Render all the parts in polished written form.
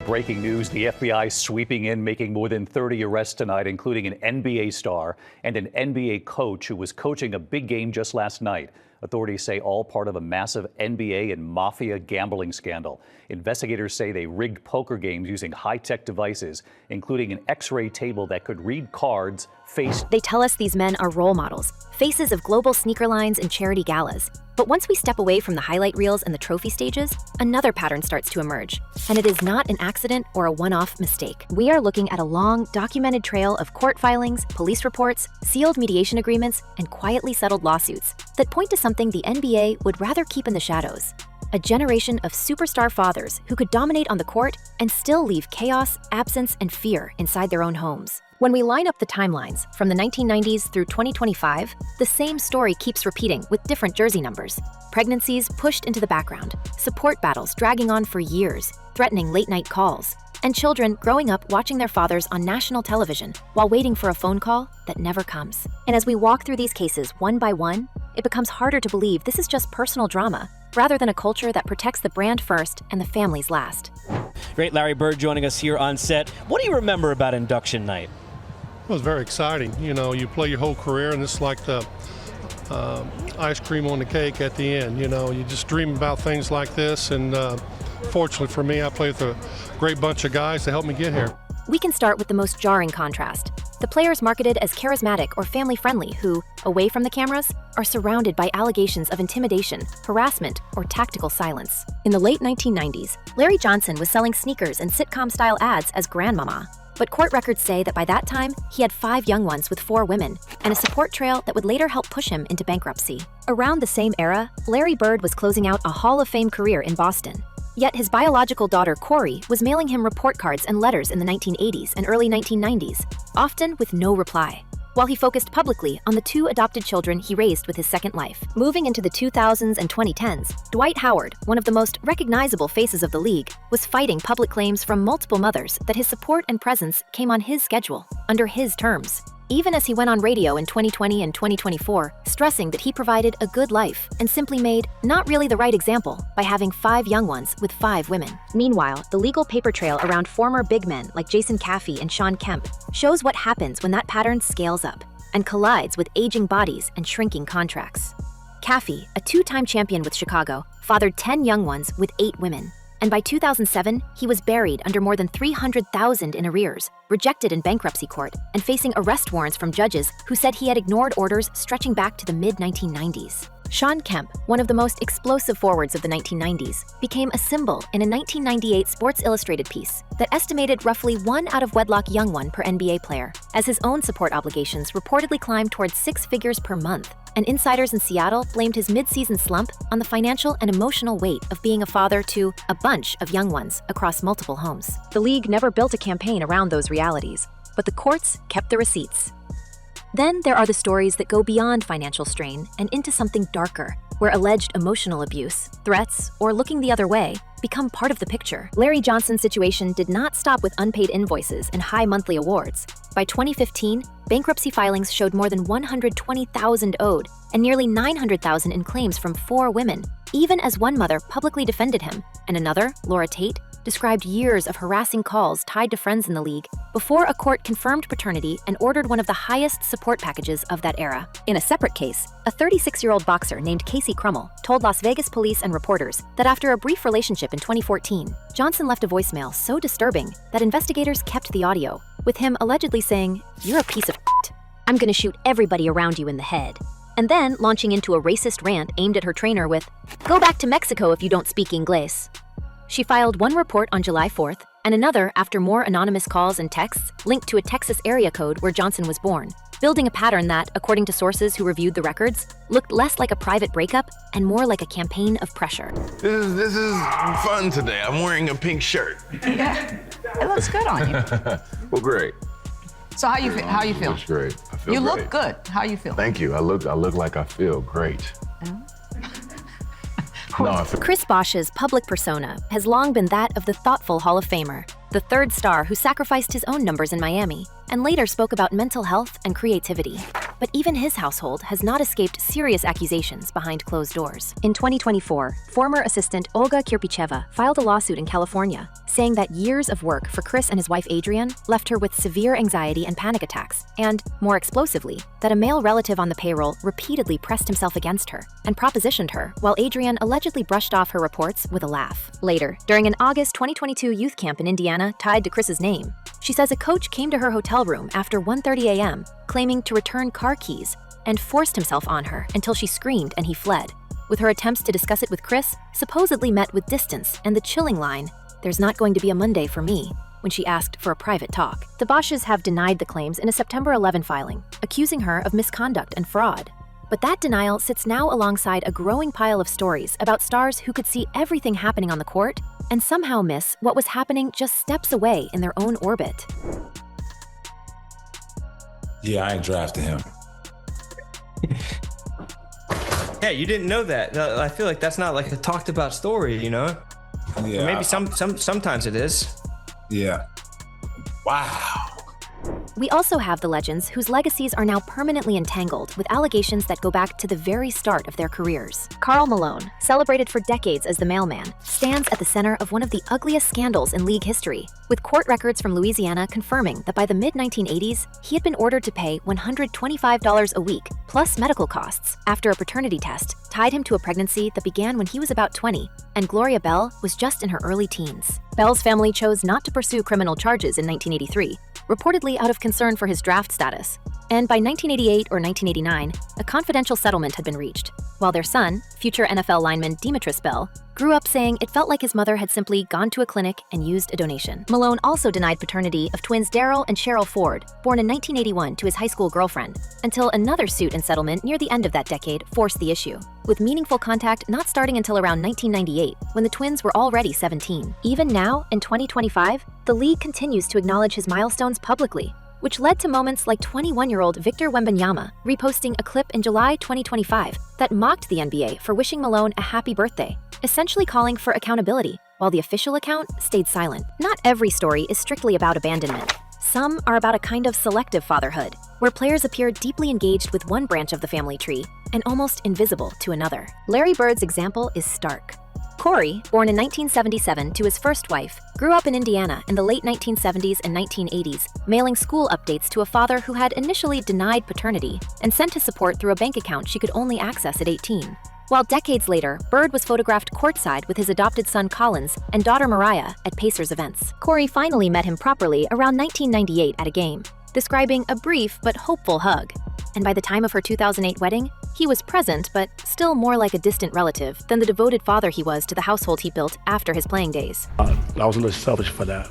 breaking news. The FBI sweeping in, making more than 30 arrests tonight, including an NBA star and an NBA coach who was coaching a big game just last night. Authorities say all part of a massive NBA and mafia gambling scandal. Investigators say they rigged poker games using high-tech devices, including an X-ray table that could read cards, face. They tell us these men are role models, faces of global sneaker lines and charity galas. But once we step away from the highlight reels and the trophy stages, another pattern starts to emerge. And it is not an accident or a one-off mistake. We are looking at a long, documented trail of court filings, police reports, sealed mediation agreements, and quietly settled lawsuits that point to something the NBA would rather keep in the shadows. A generation of superstar fathers who could dominate on the court and still leave chaos, absence, and fear inside their own homes. When we line up the timelines from the 1990s through 2025, the same story keeps repeating with different jersey numbers. Pregnancies pushed into the background, support battles dragging on for years, threatening late-night calls, and children growing up watching their fathers on national television while waiting for a phone call that never comes. And as we walk through these cases one by one, it becomes harder to believe this is just personal drama, rather than a culture that protects the brand first and the families last. Great Larry Bird joining us here on set. What do you remember about induction night? It was very exciting. You know, you play your whole career, and it's like the ice cream on the cake at the end. You know, you just dream about things like this, and fortunately for me, I played with a great bunch of guys to help me get here. We can start with the most jarring contrast. The players marketed as charismatic or family-friendly who, away from the cameras, are surrounded by allegations of intimidation, harassment, or tactical silence. In the late 1990s, Larry Johnson was selling sneakers and sitcom-style ads as Grandmama. But court records say that by that time, he had 5 young ones with 4 women, and a support trail that would later help push him into bankruptcy. Around the same era, Larry Bird was closing out a Hall of Fame career in Boston. Yet his biological daughter, Corey, was mailing him report cards and letters in the 1980s and early 1990s, often with no reply, while he focused publicly on the 2 adopted children he raised with his second life. Moving into the 2000s and 2010s, Dwight Howard, one of the most recognizable faces of the league, was fighting public claims from multiple mothers that his support and presence came on his schedule, under his terms. Even as he went on radio in 2020 and 2024, stressing that he provided a good life and simply made not really the right example by having 5 young ones with 5 women. Meanwhile, the legal paper trail around former big men like Jason Caffey and Shawn Kemp shows what happens when that pattern scales up and collides with aging bodies and shrinking contracts. Caffey, a 2-time champion with Chicago, fathered 10 young ones with 8 women. And by 2007, he was buried under more than $300,000 in arrears, rejected in bankruptcy court, and facing arrest warrants from judges who said he had ignored orders stretching back to the mid-1990s. Shawn Kemp, one of the most explosive forwards of the 1990s, became a symbol in a 1998 Sports Illustrated piece that estimated roughly 1 out-of-wedlock young one per NBA player, as his own support obligations reportedly climbed towards 6 figures per month. And insiders in Seattle blamed his mid-season slump on the financial and emotional weight of being a father to a bunch of young ones across multiple homes. The league never built a campaign around those realities, but the courts kept the receipts. Then there are the stories that go beyond financial strain and into something darker, where alleged emotional abuse, threats, or looking the other way become part of the picture. Larry Johnson's situation did not stop with unpaid invoices and high monthly awards. By 2015, bankruptcy filings showed more than $120,000 owed and nearly $900,000 in claims from 4 women, even as one mother publicly defended him, and another, Laura Tate, described years of harassing calls tied to friends in the league before a court confirmed paternity and ordered one of the highest support packages of that era. In a separate case, a 36-year-old boxer named Casey Crummell told Las Vegas police and reporters that after a brief relationship in 2014, Johnson left a voicemail so disturbing that investigators kept the audio, with him allegedly saying, "You're a piece of shit. I'm gonna shoot everybody around you in the head." And then launching into a racist rant aimed at her trainer with, "Go back to Mexico if you don't speak Inglés." She filed one report on July 4th and another after more anonymous calls and texts linked to a Texas area code where Johnson was born, building a pattern that, according to sources who reviewed the records, looked less like a private breakup and more like a campaign of pressure. This is fun today. I'm wearing a pink shirt. Yeah, it looks good on you. Well, great. So how you feel? How you feel? It's great. I feel You great. look good. How you feel? Thank you. I look like I feel great. No, I feel Chris Bosh's public persona has long been that of the thoughtful Hall of Famer, the 3rd star who sacrificed his own numbers in Miami and later spoke about mental health and creativity. But even his household has not escaped serious accusations behind closed doors. In 2024, former assistant Olga Kirpicheva filed a lawsuit in California, saying that years of work for Chris and his wife Adrian left her with severe anxiety and panic attacks, and, more explosively, that a male relative on the payroll repeatedly pressed himself against her and propositioned her, while Adrian allegedly brushed off her reports with a laugh. Later, during an August 2022 youth camp in Indiana tied to Chris's name, she says a coach came to her hotel room after 1:30 a.m., claiming to return car keys, and forced himself on her until she screamed and he fled, with her attempts to discuss it with Chris supposedly met with distance and the chilling line, "There's not going to be a Monday for me," when she asked for a private talk. The Bosches have denied the claims in a September 11 filing, accusing her of misconduct and fraud. But that denial sits now alongside a growing pile of stories about stars who could see everything happening on the court and somehow miss what was happening just steps away in their own orbit. Yeah, I ain't drafted him. Yeah, you didn't know that. I feel like that's not like a talked about story, you know? Yeah. Or maybe sometimes it is. Yeah. Wow. We also have the legends whose legacies are now permanently entangled with allegations that go back to the very start of their careers. Karl Malone, celebrated for decades as the mailman, stands at the center of one of the ugliest scandals in league history, with court records from Louisiana confirming that by the mid-1980s, he had been ordered to pay $125 a week, plus medical costs, after a paternity test tied him to a pregnancy that began when he was about 20, and Gloria Bell was just in her early teens. Bell's family chose not to pursue criminal charges in 1983, reportedly out of concern for his draft status. And by 1988 or 1989, a confidential settlement had been reached, while their son, future NFL lineman Demetris Bell, grew up saying it felt like his mother had simply gone to a clinic and used a donation. Malone also denied paternity of twins Daryl and Cheryl Ford, born in 1981 to his high school girlfriend, until another suit and settlement near the end of that decade forced the issue, with meaningful contact not starting until around 1998, when the twins were already 17. Even now, in 2025, the league continues to acknowledge his milestones publicly, which led to moments like 21-year-old Victor Wembanyama reposting a clip in July 2025 that mocked the NBA for wishing Malone a happy birthday, essentially calling for accountability, while the official account stayed silent. Not every story is strictly about abandonment. Some are about a kind of selective fatherhood, where players appear deeply engaged with one branch of the family tree and almost invisible to another. Larry Bird's example is stark. Corey, born in 1977 to his first wife, grew up in Indiana in the late 1970s and 1980s, mailing school updates to a father who had initially denied paternity and sent his support through a bank account she could only access at 18. While decades later, Bird was photographed courtside with his adopted son Collins and daughter Mariah at Pacers events. Corey finally met him properly around 1998 at a game, describing a brief but hopeful hug. And by the time of her 2008 wedding, he was present, but still more like a distant relative than the devoted father he was to the household he built after his playing days. I was a little selfish for that,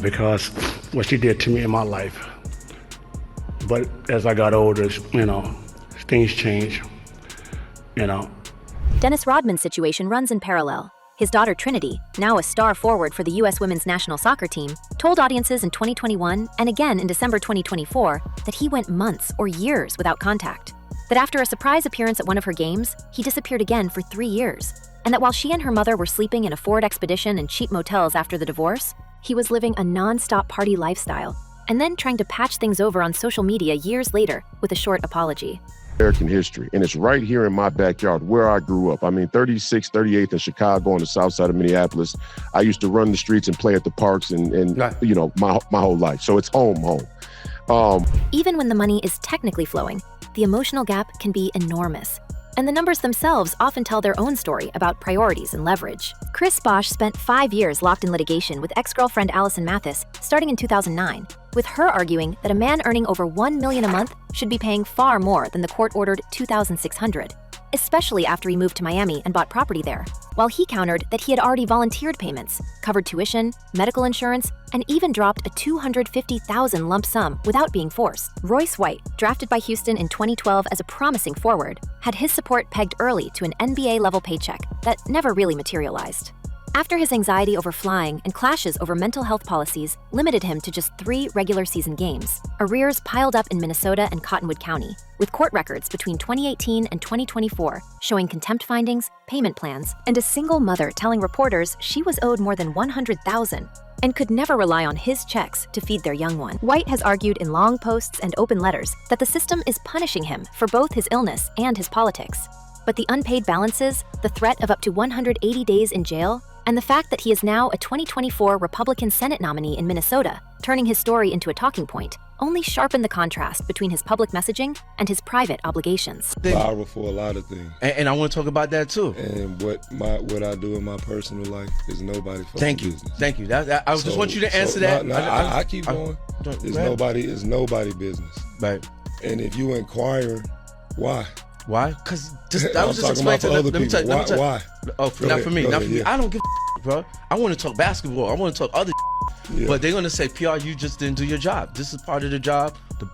because what she did to me in my life. But as I got older, things changed, Dennis Rodman's situation runs in parallel. His daughter Trinity, now a star forward for the U.S. women's national soccer team, told audiences in 2021 and again in December 2024 that he went months or years without contact. That after a surprise appearance at one of her games, he disappeared again for 3 years. And that while she and her mother were sleeping in a Ford Expedition and cheap motels after the divorce, he was living a non-stop party lifestyle and then trying to patch things over on social media years later with a short apology. American history, and it's right here in my backyard where I grew up. 36, 38th in Chicago on the south side of Minneapolis. I used to run the streets and play at the parks and Right. my whole life. So it's home. Even when the money is technically flowing, the emotional gap can be enormous. And the numbers themselves often tell their own story about priorities and leverage. Chris Bosh spent 5 years locked in litigation with ex-girlfriend Allison Mathis, starting in 2009, with her arguing that a man earning over $1 million a month should be paying far more than the court-ordered $2,600, especially after he moved to Miami and bought property there, while he countered that he had already volunteered payments, covered tuition, medical insurance, and even dropped a $250,000 lump sum without being forced. Royce White, drafted by Houston in 2012 as a promising forward, had his support pegged early to an NBA-level paycheck that never really materialized. After his anxiety over flying and clashes over mental health policies limited him to just 3 regular season games, arrears piled up in Minnesota and Cottonwood County, with court records between 2018 and 2024 showing contempt findings, payment plans, and a single mother telling reporters she was owed more than $100,000. and could never rely on his checks to feed their young one. White has argued in long posts and open letters that the system is punishing him for both his illness and his politics. But the unpaid balances, the threat of up to 180 days in jail, and the fact that he is now a 2024 Republican Senate nominee in Minnesota, turning his story into a talking point, only sharpen the contrast between his public messaging and his private obligations. Viral for a lot of things. And I want to talk about that too. And what I do in my personal life is nobody's business. Thank you. I just want you to answer that. I keep going. It's nobody business. Right. And if you inquire, why? Why? Because I was just explaining to other people. Why? Oh, not for me. I don't give a bro. I want to talk basketball. I want to talk other but they're going to say, PR, you just didn't do your job. This is part of the job, the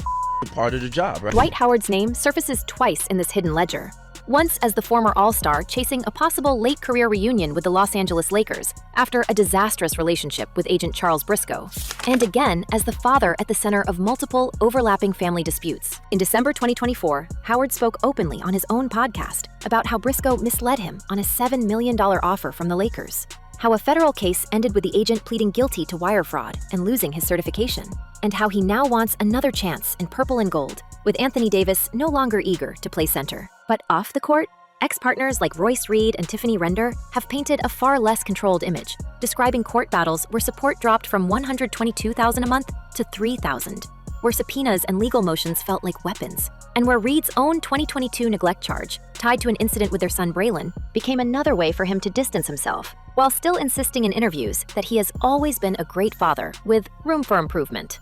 part of the job, right? Dwight Howard's name surfaces twice in this hidden ledger. Once as the former All-Star chasing a possible late career reunion with the Los Angeles Lakers after a disastrous relationship with agent Charles Briscoe, and again as the father at the center of multiple overlapping family disputes. In December 2024, Howard spoke openly on his own podcast about how Briscoe misled him on a $7 million offer from the Lakers, how a federal case ended with the agent pleading guilty to wire fraud and losing his certification, and how he now wants another chance in purple and gold, with Anthony Davis no longer eager to play center. But off the court, ex-partners like Royce Reed and Tiffany Render have painted a far less controlled image, describing court battles where support dropped from $122,000 a month to $3,000, where subpoenas and legal motions felt like weapons, and where Reed's own 2022 neglect charge, tied to an incident with their son Braylon, became another way for him to distance himself, while still insisting in interviews that he has always been a great father with room for improvement.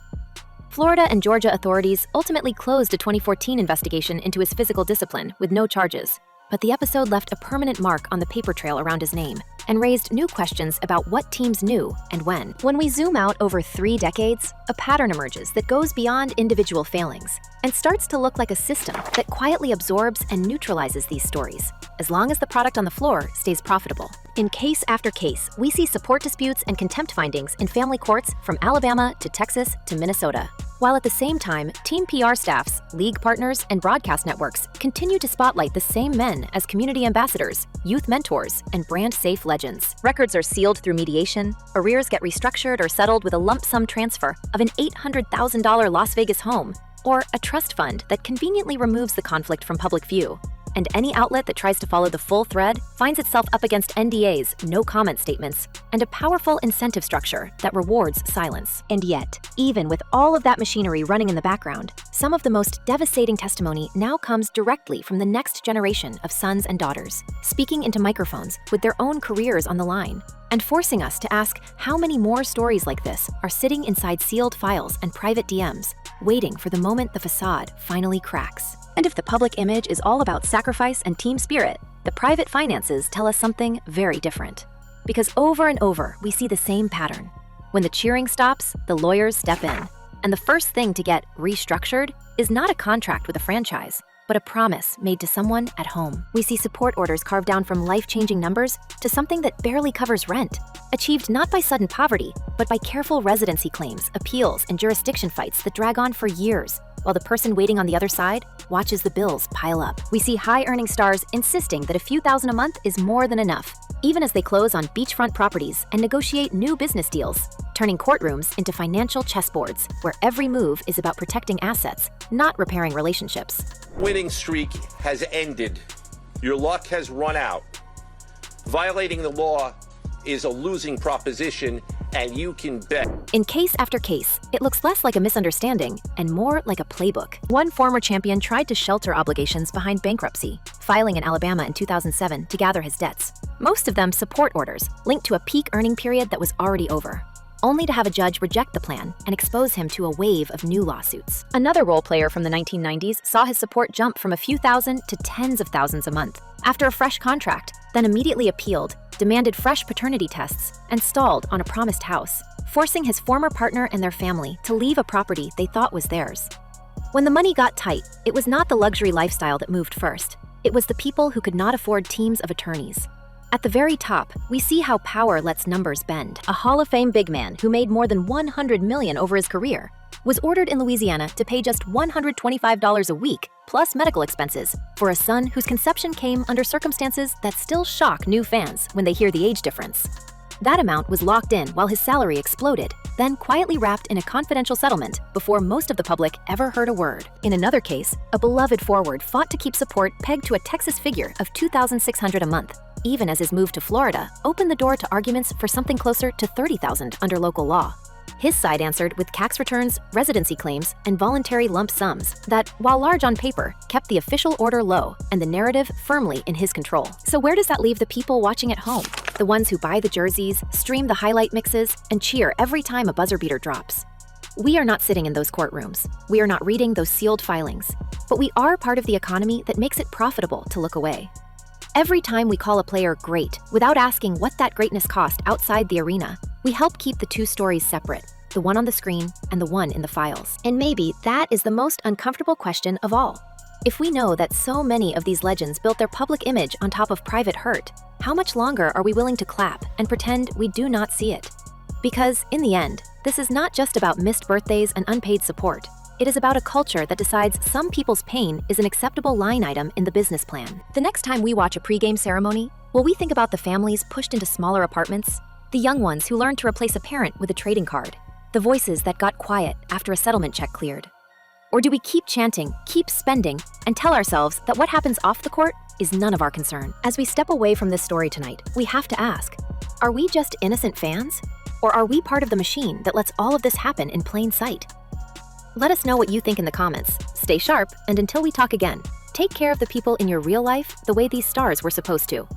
Florida and Georgia authorities ultimately closed a 2014 investigation into his physical discipline with no charges, but the episode left a permanent mark on the paper trail around his name and raised new questions about what teams knew and when. When we zoom out over 3 decades, a pattern emerges that goes beyond individual failings and starts to look like a system that quietly absorbs and neutralizes these stories, as long as the product on the floor stays profitable. In case after case, we see support disputes and contempt findings in family courts from Alabama to Texas to Minnesota, while at the same time, team PR staffs, league partners, and broadcast networks continue to spotlight the same men as community ambassadors, youth mentors, and brand-safe legends. Records are sealed through mediation, arrears get restructured or settled with a lump sum transfer of an $800,000 Las Vegas home, or a trust fund that conveniently removes the conflict from public view. And any outlet that tries to follow the full thread finds itself up against NDAs, no comment statements, and a powerful incentive structure that rewards silence. And yet, even with all of that machinery running in the background, some of the most devastating testimony now comes directly from the next generation of sons and daughters, speaking into microphones with their own careers on the line, and forcing us to ask how many more stories like this are sitting inside sealed files and private DMs, waiting for the moment the facade finally cracks. And if the public image is all about sacrifice and team spirit, the private finances tell us something very different. Because over and over, we see the same pattern. When the cheering stops, the lawyers step in. And the first thing to get restructured is not a contract with a franchise, but a promise made to someone at home. We see support orders carved down from life-changing numbers to something that barely covers rent, achieved not by sudden poverty, but by careful residency claims, appeals, and jurisdiction fights that drag on for years, while the person waiting on the other side watches the bills pile up. We see high-earning stars insisting that a few thousand a month is more than enough, even as they close on beachfront properties and negotiate new business deals, turning courtrooms into financial chessboards where every move is about protecting assets, not repairing relationships. Winning streak has ended. Your luck has run out. Violating the law is a losing proposition, and you can bet. In case after case, it looks less like a misunderstanding and more like a playbook. One former champion tried to shelter obligations behind bankruptcy, filing in Alabama in 2007 to gather his debts. Most of them support orders linked to a peak earning period that was already over, only to have a judge reject the plan and expose him to a wave of new lawsuits. Another role player from the 1990s saw his support jump from a few thousand to tens of thousands a month after a fresh contract, then immediately appealed, demanded fresh paternity tests, and stalled on a promised house, forcing his former partner and their family to leave a property they thought was theirs. When the money got tight, it was not the luxury lifestyle that moved first. It was the people who could not afford teams of attorneys. At the very top, we see how power lets numbers bend. A Hall of Fame big man who made more than $100 million over his career was ordered in Louisiana to pay just $125 a week, plus medical expenses, for a son whose conception came under circumstances that still shock new fans when they hear the age difference. That amount was locked in while his salary exploded, then quietly wrapped in a confidential settlement before most of the public ever heard a word. In another case, a beloved forward fought to keep support pegged to a Texas figure of $2,600 a month, even as his move to Florida opened the door to arguments for something closer to $30,000 under local law. His side answered with tax returns, residency claims, and voluntary lump sums that, while large on paper, kept the official order low and the narrative firmly in his control. So where does that leave the people watching at home? The ones who buy the jerseys, stream the highlight mixes, and cheer every time a buzzer beater drops. We are not sitting in those courtrooms. We are not reading those sealed filings. But we are part of the economy that makes it profitable to look away. Every time we call a player great without asking what that greatness cost outside the arena, we help keep the two stories separate, the one on the screen and the one in the files. And maybe that is the most uncomfortable question of all. If we know that so many of these legends built their public image on top of private hurt, how much longer are we willing to clap and pretend we do not see it? Because, in the end, this is not just about missed birthdays and unpaid support. It is about a culture that decides some people's pain is an acceptable line item in the business plan. The next time we watch a pregame ceremony, will we think about the families pushed into smaller apartments? The young ones who learned to replace a parent with a trading card? The voices that got quiet after a settlement check cleared? Or do we keep chanting, keep spending, and tell ourselves that what happens off the court is none of our concern? As we step away from this story tonight, we have to ask, are we just innocent fans? Or are we part of the machine that lets all of this happen in plain sight? Let us know what you think in the comments. Stay sharp, and until we talk again, take care of the people in your real life the way these stars were supposed to.